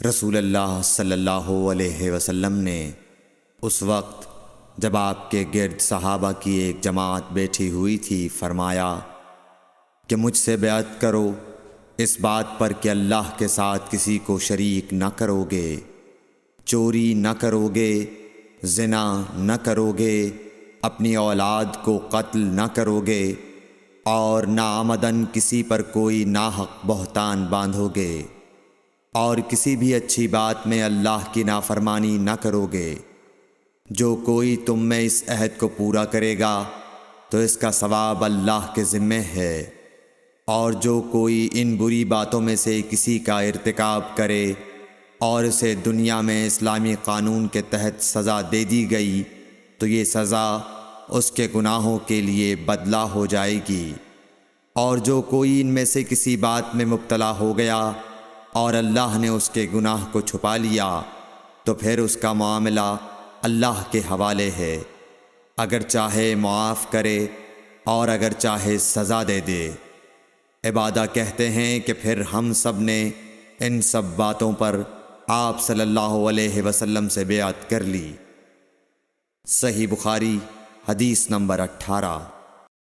رسول اللہ صلی اللہ علیہ وسلم نے اس وقت جب آپ کے گرد صحابہ کی ایک جماعت بیٹھی ہوئی تھی فرمایا کہ مجھ سے بیعت کرو اس بات پر کہ اللہ کے ساتھ کسی کو شریک نہ کرو گے، چوری نہ کرو گے، زنا نہ کرو گے، اپنی اولاد کو قتل نہ کرو گے، اور ناعمدن کسی پر کوئی ناحق بہتان باندھو گے، اور کسی بھی اچھی بات میں اللہ کی نافرمانی نہ کرو گے۔ جو کوئی تم میں اس عہد کو پورا کرے گا تو اس کا ثواب اللہ کے ذمہ ہے، اور جو کوئی ان بری باتوں میں سے کسی کا ارتکاب کرے اور اسے دنیا میں اسلامی قانون کے تحت سزا دے دی گئی تو یہ سزا اس کے گناہوں کے لیے بدلہ ہو جائے گی، اور جو کوئی ان میں سے کسی بات میں مبتلا ہو گیا اور اللہ نے اس کے گناہ کو چھپا لیا تو پھر اس کا معاملہ اللہ کے حوالے ہے، اگر چاہے معاف کرے اور اگر چاہے سزا دے دے۔ عبادہ کہتے ہیں کہ پھر ہم سب نے ان سب باتوں پر آپ صلی اللہ علیہ وسلم سے بیعت کر لی۔ صحیح بخاری حدیث نمبر 18۔